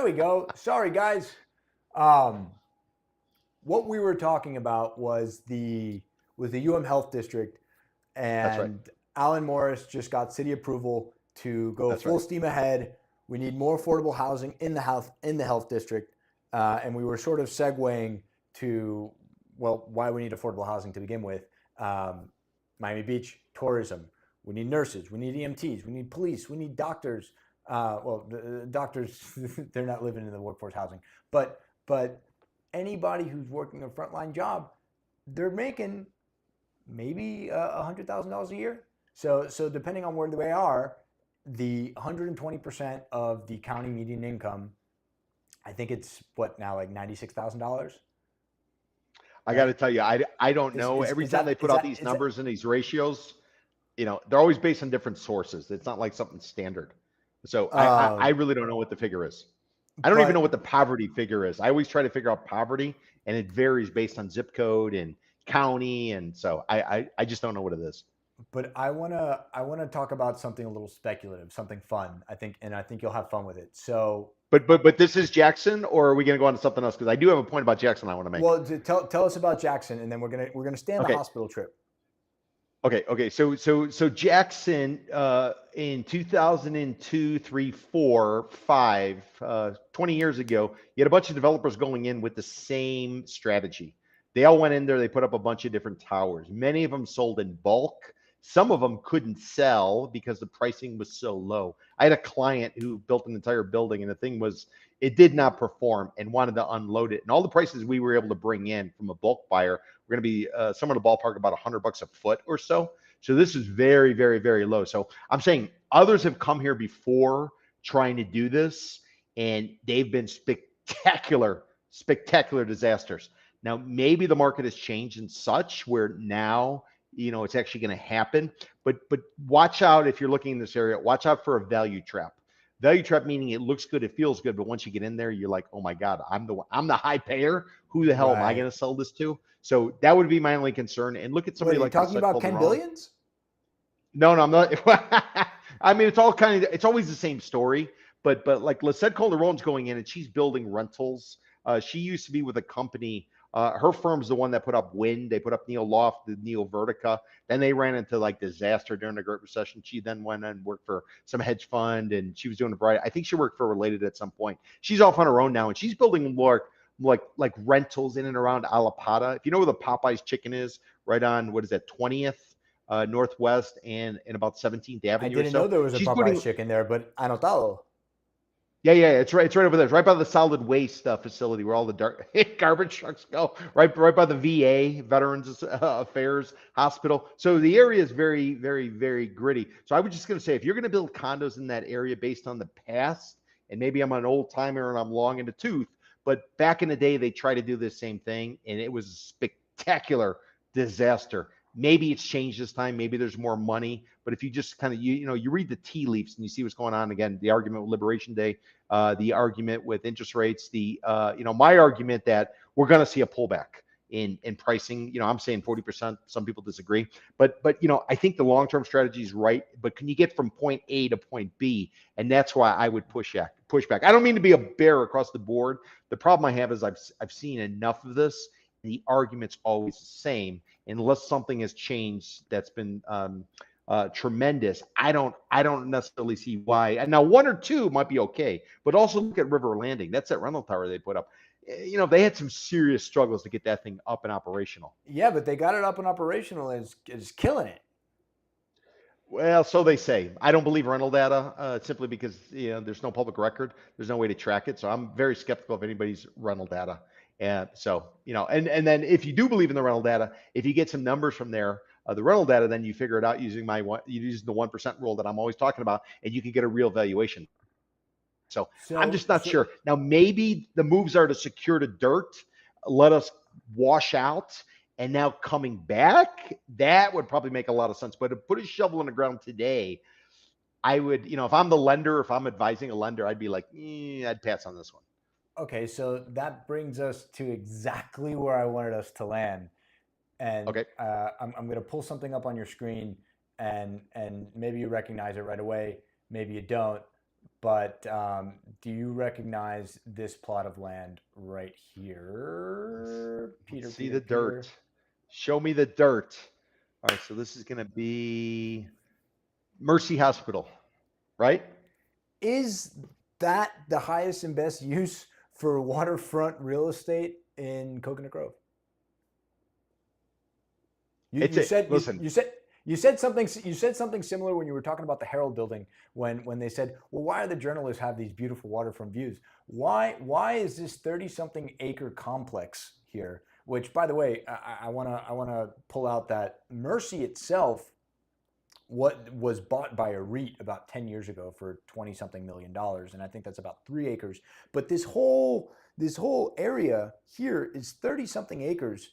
There we go. Sorry, guys. Um, what we were talking about was the UM Health District, That's right. and Alan Morris just got city approval to go That's full right. steam ahead. We need more affordable housing in the health district, and we were sort of segueing to why we need affordable housing to begin with. Um, Miami Beach tourism. We need nurses. We need EMTs. We need police. We need doctors. The doctors they're not living in the workforce housing, but anybody who's working a frontline job, they're making maybe $100,000 a year. So depending on where they are, the 120% of the county median income, I think it's what now, like $96,000, I got to right? tell you, I don't know. Every Is time they that put out these is that numbers and these ratios, they're always based on different sources. It's not like something standard. So I um, really don't know what the figure is. I don't even know but what the poverty figure is. I always try to figure out poverty, and it varies based on zip code and county, and so I just don't know what it is. but I wanna talk about something a little speculative, something fun. I think you'll have fun with it. So, But this is Jackson, or are we going to go on to something else? Because I do have a point about Jackson I want to make. well, tell us about Jackson, and then we're gonna stay on the Okay, hospital trip. okay. So Jackson in 2002, 3, 4, 5, 20 years ago, you had a bunch of developers going in with the same strategy. They all went in there, they put up a bunch of different towers. Many of them sold in bulk. Some of them couldn't sell because the pricing was so low. I had a client who built an entire building, and the thing was, it did not perform and wanted to unload it. And all the prices we were able to bring in from a bulk buyer we're going to be somewhere in the ballpark about $100 a foot or so. So this is very, very, very low. So I'm saying others have come here before trying to do this, and they've been spectacular, spectacular disasters. Now maybe the market has changed in such where now it's actually going to happen. But watch out if you're looking in this area. Watch out for a value trap. Value trap meaning it looks good, it feels good, but once you get in there, you're like, oh my god, I'm the high payer. Who the hell am I Right. going to sell this to? So that would be my only concern. And look at Wait, somebody are you like talking Lisette about Ken Calderon. Billions? No, I'm not. I mean, it's always the same story. But like Lisette Calderon's going in and she's building rentals. She used to be with a company. Her firm's the one that put up Wind. They put up Neo Loft, the Neo Vertica. Then they ran into like disaster during the Great Recession. She then went and worked for some hedge fund, and she was doing a variety. I think she worked for Related at some point. She's off on her own now, and she's building more like rentals in and around Alapata. If you know where the Popeyes chicken is, right on what is that 20th Northwest and about 17th I Avenue or didn't know so. there was a She's Popeye's putting chicken there, but anotado. yeah. It's right over there. It's right by the solid waste facility where all the garbage trucks go. Right by the VA, Veterans Affairs Hospital. So the area is very, very, very gritty. So I was just going to say, if you're going to build condos in that area based on the past, and maybe I'm an old timer and I'm long in the tooth, but back in the day they tried to do the same thing, and it was a spectacular disaster. Maybe it's changed this time. Maybe there's more money. But if you just kind of you read the tea leaves and you see what's going on again, the argument with Liberation Day, the argument with interest rates, my argument that we're going to see a pullback in pricing. I'm saying 40%. Some people disagree, but I think the long term strategy is right. But can you get from point A to point B? And that's why I would push back. I don't mean to be a bear across the board. The problem I have is I've seen enough of this. The argument's always the same unless something has changed that's been tremendous. I don't necessarily see why. And now one or two might be okay, but also look at River Landing. That's that rental tower they put up. They had some serious struggles to get that thing up and operational. Yeah, but they got it up and operational and is killing it. Well, so they say. I don't believe rental data simply because there's no public record. There's no way to track it. So I'm very skeptical of anybody's rental data. And so and then if you do believe in the rental data, if you get some numbers from there, the rental data, then you figure it out using the 1% rule that I'm always talking about, and you can get a real valuation. So I'm So just not so sure. Now maybe the moves are to secure the dirt, let us wash out, and now coming back, that would probably make a lot of sense. But to put a shovel in the ground today, I would, if I'm the lender, if I'm advising a lender, I'd be like, I'd pass on this one. okay, so that brings us to exactly where I wanted us to land. And Okay. I'm going to pull something up on your screen, and maybe you recognize it right away, maybe you don't. But do you recognize this plot of land right here? Let's Peter, see Peter, the dirt. Peter. Show me the dirt. All right, so this is going to be Mercy Hospital, right? Is that the highest and best use for waterfront real estate in Coconut Grove? You, It's you it. said you, Listen, you said something similar when you were talking about the Herald building when they said, well, why are the journalists have these beautiful waterfront views? Why is this 30 something acre complex here? Which, by the way, I wanna pull out that Mercy itself what was bought by a REIT about 10 years ago for 20 something $million, and I think that's about 3 acres. But this whole area here is 30 something acres.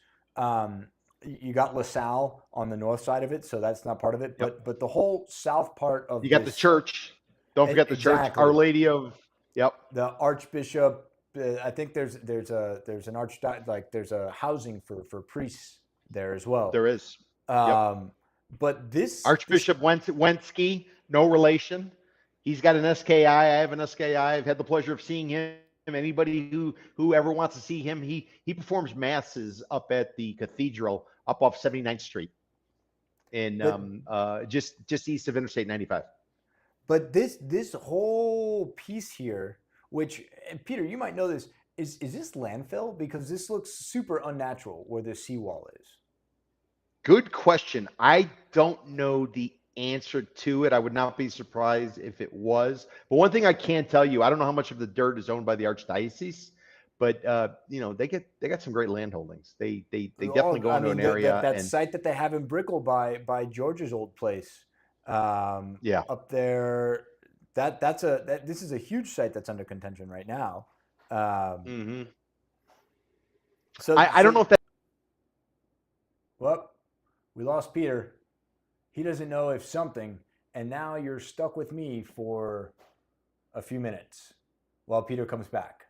You got LaSalle on the north side of it, so that's not part of it. yep. But the whole south part You of got the this, church. Don't forget the church. Our exactly, Lady of, yep, the Archbishop. I think there's an there's a housing for priests there as well. there is. Yep. But this Archbishop Wensky, no relation. He's got an SKI. I have an SKI. I've had the pleasure of seeing him. Anybody who ever wants to see him, he performs masses up at the cathedral up off 79th Street in but just east of Interstate 95. But this whole piece here, which and Peter, you might know this, is this landfill? Because this looks super unnatural where this seawall is. Good question. I don't know the answer to it. I would not be surprised if it was. But one thing I can tell you, I don't know how much of the dirt is owned by the archdiocese, but they got some great land holdings. They definitely go into an area that and site that they have in Brickell by George's old place, yeah. up there. This is a huge site that's under contention right now. hmm So I don't know if that. Well, we lost Peter. He doesn't know if something, and now you're stuck with me for a few minutes while Peter comes back.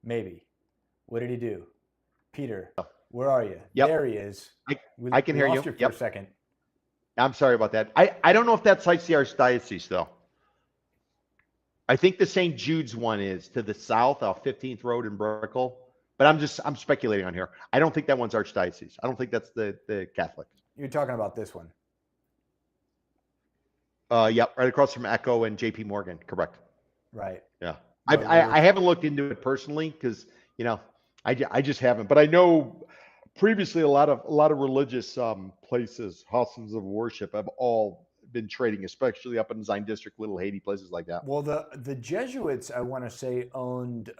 Maybe. What did he do? Peter, where are you? Yep. There he is. I can hear you. For Yep. a second. I'm sorry about that. I don't know if that site's the archdiocese though. I think the St. Jude's one is to the south off 15th Road in Brickell. But I'm speculating on here. I don't think that one's archdiocese. I don't think that's the Catholic. You're talking about this one. Yep, right across from Echo and JP Morgan. Correct. Right. Yeah. Well, I haven't looked into it personally because I just haven't. But I know previously a lot of religious places, houses of worship, have all been trading, especially up in Zion District, Little Haiti, places like that. Well, the Jesuits, I want to say, owned.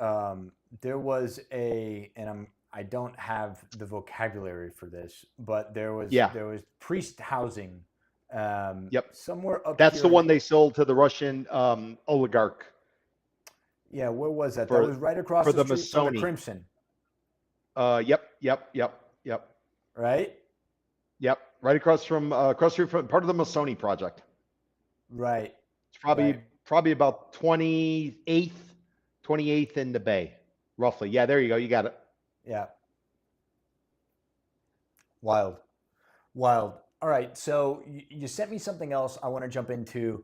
There was I don't have the vocabulary for this, but there was priest housing. Yep. Somewhere up. That's here the one they sold to the Russian oligarch. Yeah, where was that? That was right across the street from the Crimson. Yep. Right. Yep, right across from part of the Masoni project. Right. It's probably about 28th in the Bay, roughly. Yeah, there you go. You got it. Yeah. Wild. All right, so you sent me something else I want to jump into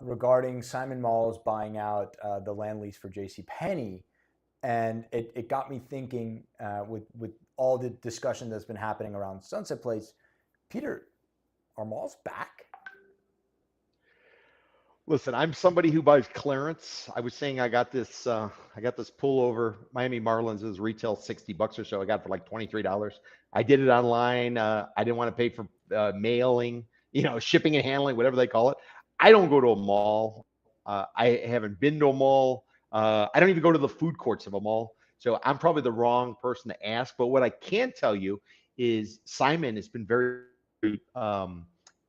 regarding Simon Malls buying out the land lease for JCPenney. And it got me thinking with all the discussion that's been happening around Sunset Place. Peter, are malls back? Listen, I'm somebody who buys clearance. I was saying I got this pullover. Miami Marlins is retail $60 or so. I got it for like $23. I did it online. I didn't want to pay for mailing, shipping and handling, whatever they call it. I don't go to a mall. I haven't been to a mall. I don't even go to the food courts of a mall. So I'm probably the wrong person to ask. But what I can tell you is Simon has been very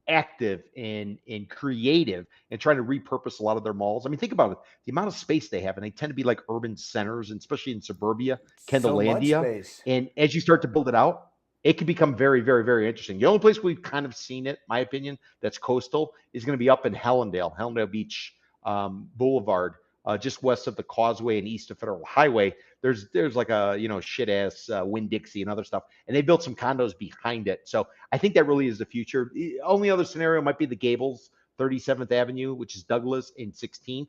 active and creative and trying to repurpose a lot of their malls. I mean, think about it. The amount of space they have, and they tend to be like urban centers, and especially in suburbia, Kendallandia. And as you start to build it out, it can become very, very, very interesting. The only place we've kind of seen it, my opinion, that's coastal is going to be up in Hellendale Beach Boulevard, just west of the Causeway and east of Federal Highway. There's like a shit ass Winn-Dixie and other stuff, and they built some condos behind it. So I think that really is the future. The only other scenario might be the Gables, 37th Avenue, which is Douglas and 16th.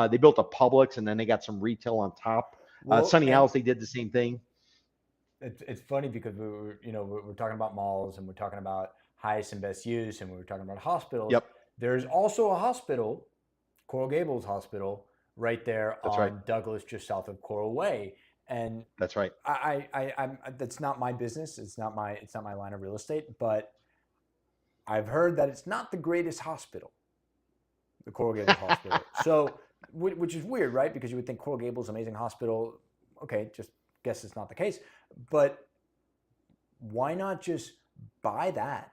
They built a Publix, and then they got some retail on top. Well, Sunny and Owls, they did the same thing. it's funny because we're talking about malls and we're talking about highest and best use and we were talking about hospitals. Yep, There's also a hospital, Coral Gables Hospital, right there that's right. on Douglas, just south of Coral Way. And That's right. I'm that's not my business. It's not my line of real estate. But I've heard that it's not the greatest hospital, the Coral Gables Hospital. So, which is weird, right? Because you would think Coral Gables, amazing hospital. Okay, just guess it's not the case. But why not just buy that?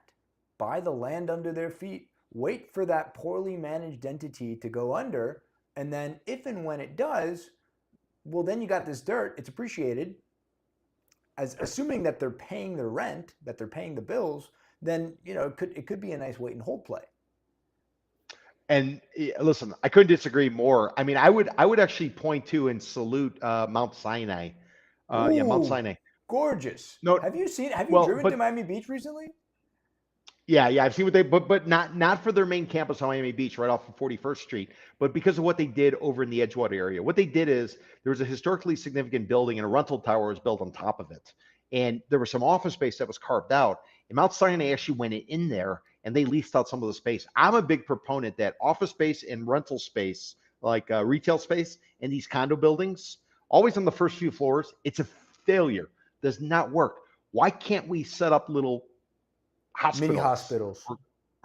Buy the land under their feet. Wait for that poorly managed entity to go under, and then if and when it does, well, then you got this dirt. It's appreciated. As assuming that they're paying their rent, that they're paying the bills, then it could be a nice wait and hold play. And listen, I couldn't disagree more. I mean, I would actually point to and salute Mount Sinai. Yeah, Mount Ooh, Sinai. gorgeous. No, Have you well, driven to but Miami Beach recently? yeah, I've seen what they, but not for their main campus on Miami Beach, right off of 41st Street, but because of what they did over in the Edgewater area. What they did is there was a historically significant building and a rental tower was built on top of it, and there was some office space that was carved out. And Mount Sinai actually went in there and they leased out some of the space. I'm a big proponent that office space and rental space, like retail space, in these condo buildings, always on the first few floors, it's a failure. Does not work. Why can't we set up little Mini hospitals hospitals.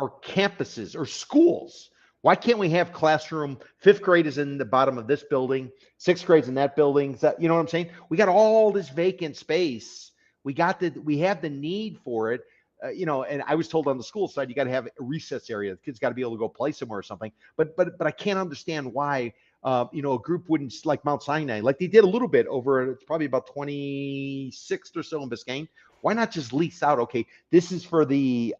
or campuses or schools? Why can't we have classroom? Fifth grade is in the bottom of this building, sixth grade's in that building. Is that, you know what I'm saying? We got all this vacant space. We have the need for it. And I was told on the school side, you got to have a recess area. The kids got to be able to go play somewhere or something. But I can't understand why, a group wouldn't, like Mount Sinai, like they did a little bit over, it's probably about 26th or so in Biscayne. Why not just lease out? Okay, this is for the,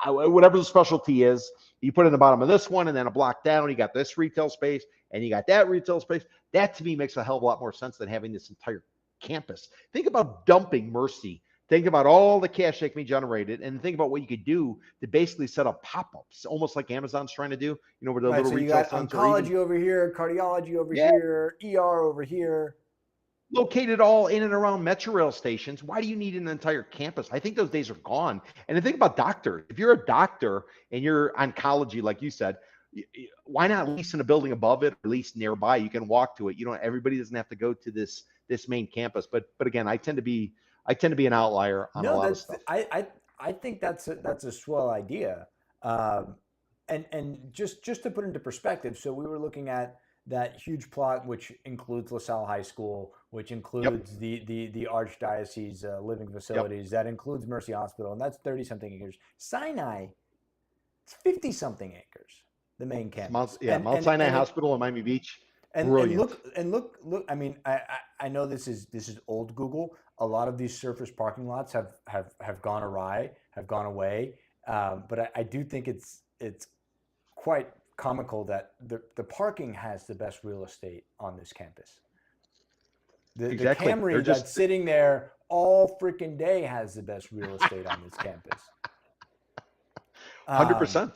whatever the specialty is. You put it in the bottom of this one, and then a block down, you got this retail space, and you got that retail space. That to me makes a hell of a lot more sense than having this entire campus. Think about dumping Mercy. Think about all the cash that can be generated, and think about what you could do to basically set up pop-ups, almost like Amazon's trying to do. Where the Right. little So you retail got centers oncology over here, cardiology over yeah, here, ER over here. located all in and around metro rail stations. Why do you need an entire campus? I think those days are gone. And the thing about doctors, if you're a doctor and you're oncology, like you said, why not lease in a building above it, or at least nearby? You can walk to it. Everybody doesn't have to go to this main campus. But again, I tend to be an outlier on a lot of stuff. I think that's a swell idea. And just to put into perspective, so we were looking at that huge plot, which includes LaSalle High School, which includes the Archdiocese living facilities, that includes Mercy Hospital, and that's 30-something acres. Sinai, it's 50-something acres, the main campus. Mount Sinai Hospital in Miami Beach. Brilliant. And look. I mean, I know this is old Google. A lot of these surface parking lots have gone awry, have gone away. But I do think it's quite comical that the parking has the best real estate on this campus. Exactly. The Camry that's sitting there all freaking day has the best real estate on this campus. 100%.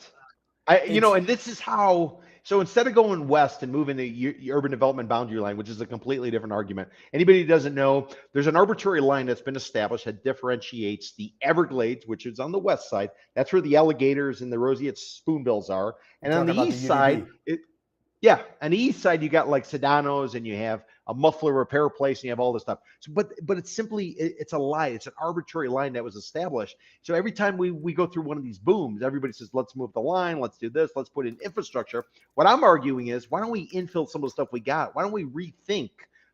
And this is how. So instead of going west and moving the urban development boundary line, which is a completely different argument, anybody who doesn't know, there's an arbitrary line that's been established that differentiates the Everglades, which is on the west side. That's where the alligators and the roseate spoonbills are. And on the east side, on the east side, you got like Sedano's, and you have a muffler repair place, and you have all this stuff. So, but it's a lie. It's an arbitrary line that was established. So every time we go through one of these booms, everybody says, let's move the line, let's do this, let's put in infrastructure. What I'm arguing is, why don't we infill some of the stuff we got? Why don't we rethink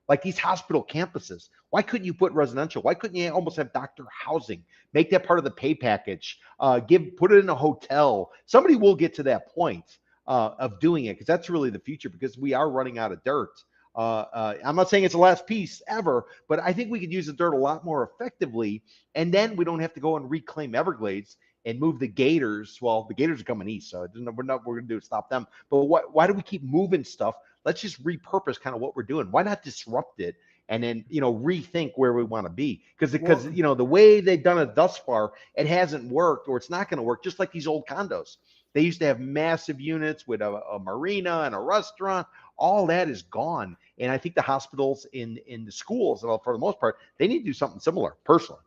like these hospital campuses? Why couldn't you put residential? Why couldn't you almost have doctor housing? Make that part of the pay package. Put it in a hotel. Somebody will get to that point of doing it, because that's really the future, because we are running out of dirt. I'm not saying it's the last piece ever, but I think we could use the dirt a lot more effectively. And then we don't have to go and reclaim Everglades and move the Gators. Well, the Gators are coming east, so we're going to do is stop them. But why do we keep moving stuff? Let's just repurpose kind of what we're doing. Why not disrupt it and then, rethink where we want to be? Because the way they've done it thus far, it hasn't worked, or it's not going to work. Just like these old condos. They used to have massive units with a marina and a restaurant, all that is gone. And I think the hospitals in the schools, well, for the most part, they need to do something similar. Personally.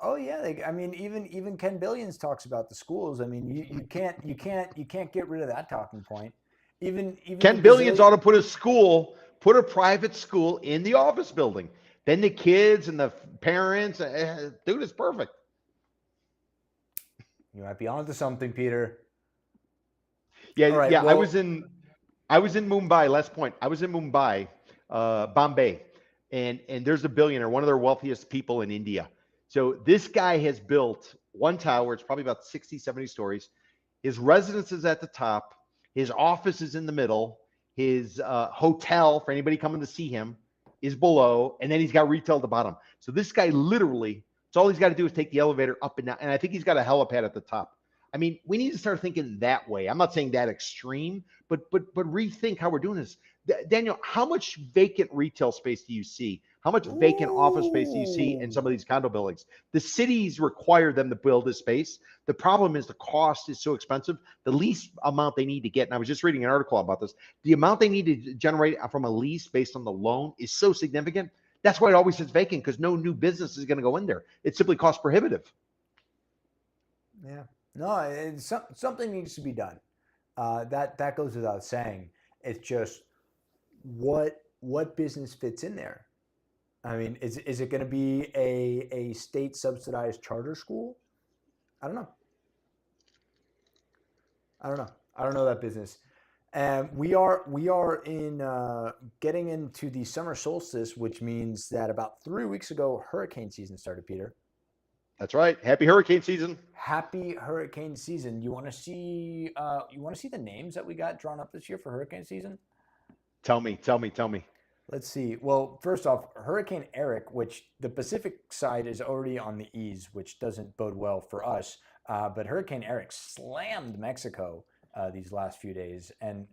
Oh yeah, I mean, even Ken Billions talks about the schools. I mean, you can't get rid of that talking point. Even the Ken Billions ought Brazilian. to put a private school in the office building. Then the kids and the parents, dude, it's perfect. You might be onto something, Peter. Yeah, All right. yeah. Well, I was in Mumbai. Last point. I was in Mumbai, Bombay, and there's a billionaire, one of their wealthiest people in India. So this guy has built one tower. It's probably about 60, 70 stories. His residence is at the top. His office is in the middle. His hotel for anybody coming to see him is below, and then he's got retail at the bottom. So this guy literally, it's all he's got to do is take the elevator up and down, and I think he's got a helipad at the top. I mean, we need to start thinking that way. I'm not saying that extreme, but rethink how we're doing this. Daniel, how much vacant retail space do you see? How much vacant office space do you see in some of these condo buildings? The cities require them to build this space. The problem is the cost is so expensive. The least amount they need to get, and I was just reading an article about this, the amount they need to generate from a lease based on the loan is so significant. That's why it always sits vacant, because no new business is going to go in there. It's simply cost prohibitive. yeah. No, something needs to be done. That goes without saying. It's just what business fits in there. I mean, is it going to be a state subsidized charter school? I don't know. I don't know that business. And we are in getting into the summer solstice, which means that about 3 weeks ago, hurricane season started, Peter. That's right. Happy hurricane season. Happy hurricane season. You want to see the names that we got drawn up this year for hurricane season? Tell me. Let's see. Well, first off, Hurricane Eric, which the Pacific side is already on the ease, which doesn't bode well for us. But Hurricane Eric slammed Mexico these last few days, and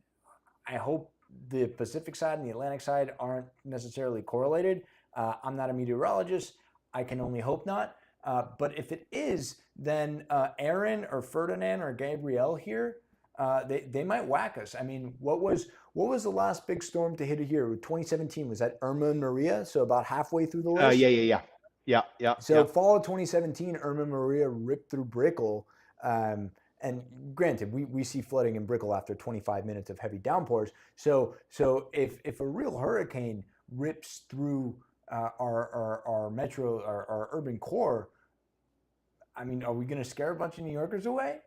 I hope the Pacific side and the Atlantic side aren't necessarily correlated. I'm not a meteorologist. I can only hope not. But if it is, then Aaron or Ferdinand or Gabrielle here, they might whack us. I mean, what was the last big storm to hit it here? 2017, was that Irma and Maria? So about halfway through the list. Yeah. So fall of 2017, Irma and Maria ripped through Brickell. And granted, we see flooding in Brickell after 25 minutes of heavy downpours. So if a real hurricane rips through our metro, our urban core, I mean, are we going to scare a bunch of New Yorkers away?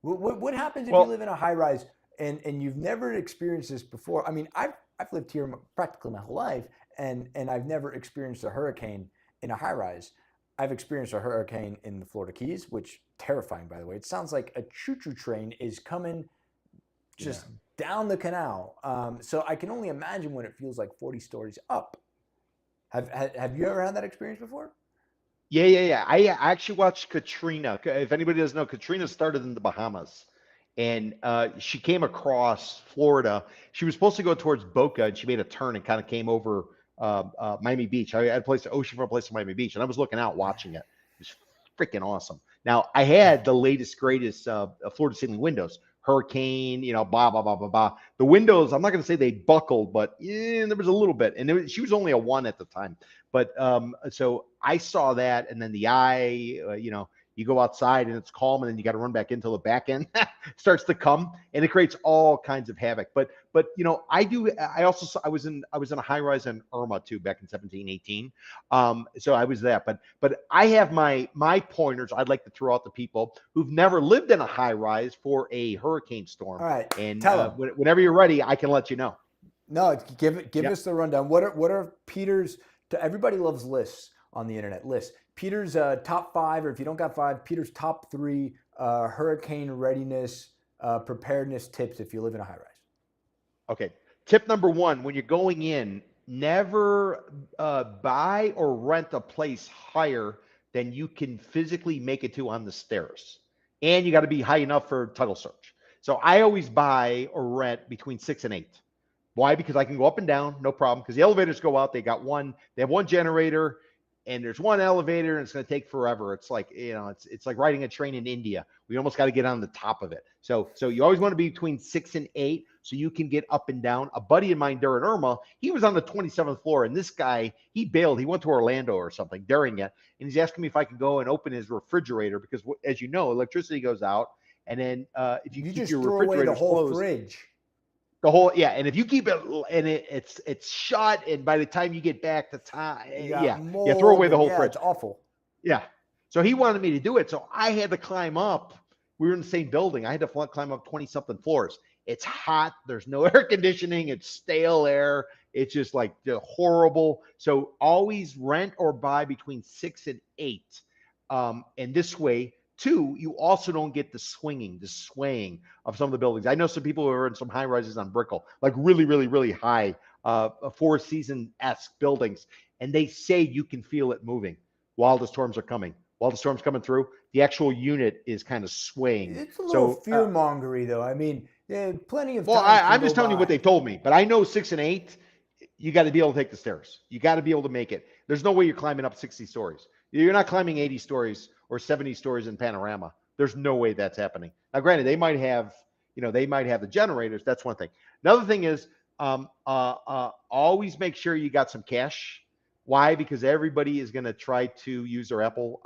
What happens if you live in a high rise and you've never experienced this before? I mean, I've lived here practically my whole life, and I've never experienced a hurricane in a high rise. I've experienced a hurricane in the Florida Keys, which terrifying, by the way. It sounds like a choo-choo train is coming just down the canal. So I can only imagine what it feels like 40 stories up. Have you ever had that experience before? Yeah. I actually watched Katrina. If anybody doesn't know, Katrina started in the Bahamas, and she came across Florida. She was supposed to go towards Boca, and she made a turn and kind of came over Miami Beach. I had a place, oceanfront place in Miami Beach, and I was looking out watching it. It was freaking awesome. Now, I had the latest, greatest Florida ceiling windows. Hurricane, blah, blah, blah, blah, blah. The windows, I'm not going to say they buckled, but there was a little bit. And she was only a 1 at the time. But so I saw that. And then the eye, you go outside and it's calm, and then you got to run back until the back end starts to come, and it creates all kinds of havoc. But I was in a high rise in Irma too back in 17, 18. So I was that, but I have my pointers I'd like to throw out to people who've never lived in a high rise for a hurricane storm. All right. And tell whenever you're ready, I can let you know. No, give us the rundown. What are Peter's, everybody loves lists on the internet, lists. Peter's top 5, or if you don't got 5, Peter's top 3 hurricane readiness preparedness tips if you live in a high rise. Okay. Tip number 1, when you're going in, never buy or rent a place higher than you can physically make it to on the stairs. And you got to be high enough for title search. So I always buy or rent between 6 and 8. Why? Because I can go up and down, no problem. Because the elevators go out, they have one generator. and there's one elevator and it's going to take forever. It's like, it's like riding a train in India. We almost got to get on the top of it. So you always want to be between 6 and 8 so you can get up and down. A buddy of mine during Irma, he was on the 27th floor, and this guy, he bailed. He went to Orlando or something during it, and he's asking me if I could go and open his refrigerator because, as you know, electricity goes out, and then if you keep just your throw away the refrigerator whole closed, fridge. the whole, yeah, and if you keep it and it's shut, and by the time you get back to time, throw away the whole fridge. It's awful. Yeah. So he wanted me to do it. So I had to climb up. We were in the same building. I had to climb up 20 something floors. It's hot. There's no air conditioning. It's stale air. It's just like horrible. So always rent or buy between 6 and 8. And this way, too, you also don't get the swaying of some of the buildings. I know some people who are in some high rises on Brickell, like really, really, really high, Four Seasons-esque buildings. And they say you can feel it moving while the storms are coming. While the storm's coming through, the actual unit is kind of swaying. It's a little fear-mongery, though. I mean, plenty of time. Well, I'm just telling you what they told me. But I know 6 and 8, you got to be able to take the stairs. You got to be able to make it. There's no way you're climbing up 60 stories. You're not climbing 80 stories or 70 stories in Panorama. There's no way that's happening. Now, granted, they might have the generators. That's one thing. Another thing is always make sure you got some cash. Why? Because everybody is going to try to use their Apple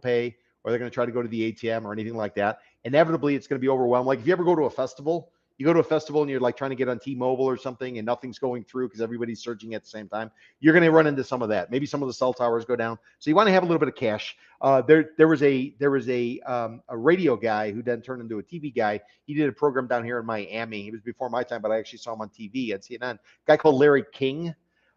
Pay, or they're going to try to go to the ATM or anything like that. Inevitably, it's going to be overwhelmed. Like if you ever go to a festival, and you're like trying to get on T-Mobile or something and nothing's going through because everybody's searching at the same time, you're going to run into some of that. Maybe some of the cell towers go down. So you want to have a little bit of cash. There was a radio guy who then turned into a TV guy. He did a program down here in Miami. He was before my time, but I actually saw him on TV at CNN. A guy called Larry King.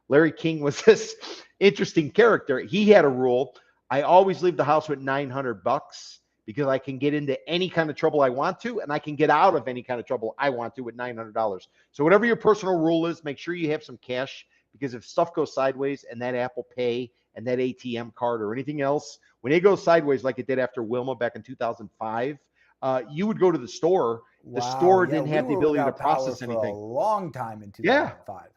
Larry King was this interesting character. He had a rule. I always leave the house with $900 because I can get into any kind of trouble I want to, and I can get out of any kind of trouble I want to with $900. So whatever your personal rule is, make sure you have some cash, because if stuff goes sideways and that Apple Pay and that ATM card or anything else, when it goes sideways like it did after Wilma back in 2005, you would go to the store. The store didn't have the ability to process anything. For a long time in 2005.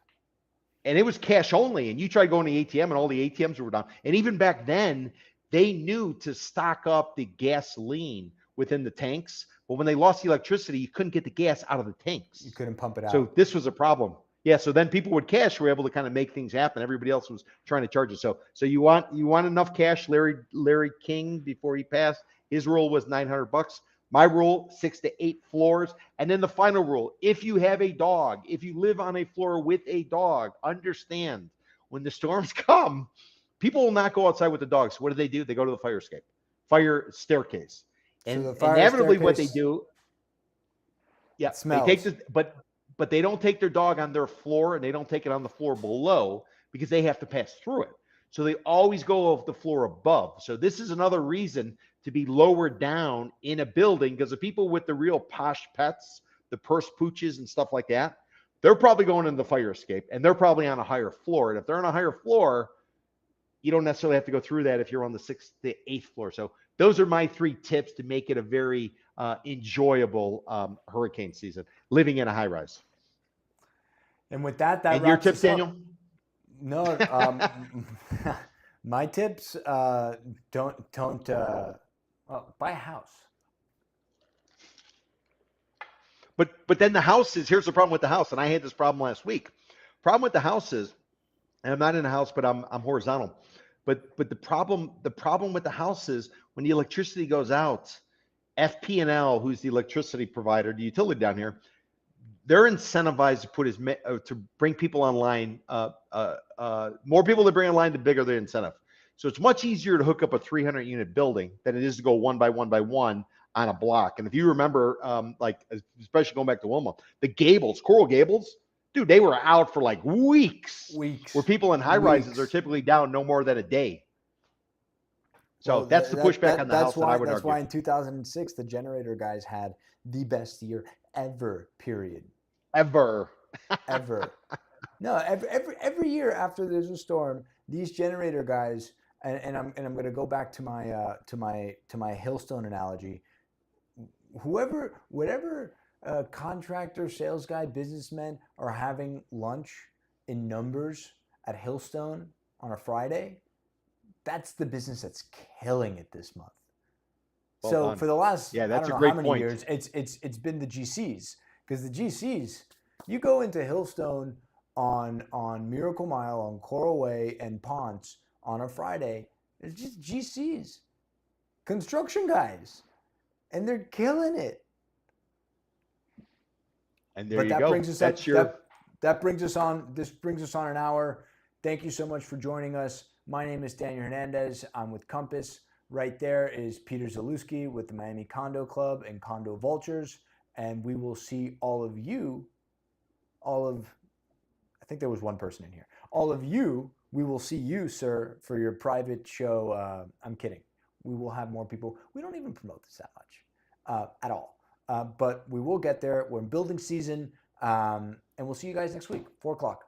And it was cash only. And you tried going to the ATM and all the ATMs were down. And even back then, they knew to stock up the gasoline within the tanks. But when they lost the electricity, you couldn't get the gas out of the tanks. You couldn't pump it out. So this was a problem. Yeah. So then people with cash were able to kind of make things happen. Everybody else was trying to charge it. So you want enough cash. Larry King, before he passed, his rule was $900. My rule, 6 to 8 floors. And then the final rule, if you have a dog, if you live on a floor with a dog, understand when the storms come, people will not go outside with the dogs. So what do? They go to the fire staircase. And so the fire inevitably staircase, what they do, they take but they don't take their dog on their floor, and they don't take it on the floor below because they have to pass through it. So they always go off the floor above. So this is another reason to be lower down in a building, because the people with the real posh pets, the purse pooches and stuff like that, they're probably going into the fire escape, and they're probably on a higher floor. And if they're on a higher floor, you don't necessarily have to go through that if you're on the 6th to 8th floor. So those are my 3 tips to make it a very enjoyable hurricane season, living in a high rise. And with that and your tips, Daniel? No, my tips, don't buy a house. But then the house is, here's the problem with the house, and I had this problem last week. Problem with the house is, and I'm not in a house, but I'm horizontal. But the problem with the house is when the electricity goes out, FP&L, who's the electricity provider, the utility down here, they're incentivized to put to bring people online. More people they bring online, the bigger the incentive. So it's much easier to hook up a 300 unit building than it is to go one by one on a block. And if you remember, especially going back to Wilma, the Gables, Coral Gables, dude, they were out for like weeks. Where people in high rises are typically down no more than a day. So that's the pushback on the house that I would argue. That's why in 2006, the generator guys had the best year ever, period. Ever. No, every year after there's a storm, these generator guys, and I'm going to go back to my Hillstone analogy. Whatever contractor, sales guy, businessmen are having lunch in numbers at Hillstone on a Friday, that's the business that's killing it this month. Well So done. for the last, Yeah, I that's don't a know great how many point. years, it's been the GCs, because the GCs, you go into Hillstone on Miracle Mile, on Coral Way and Ponce on a Friday, it's just GCs, construction guys, and they're killing it. And there But you that go. brings us That's up. your That brings us on. This brings us on an hour. Thank you so much for joining us. My name is Daniel Hernandez. I'm with Compass. Right there is Peter Zalewski with the Miami Condo Club and Condo Vultures. And we will see all of you, I think there was one person in here. All of you, we will see you, sir, for your private show. I'm kidding. We will have more people. We don't even promote this that much at all. But we will get there. We're in building season. And we'll see you guys next week, 4 o'clock.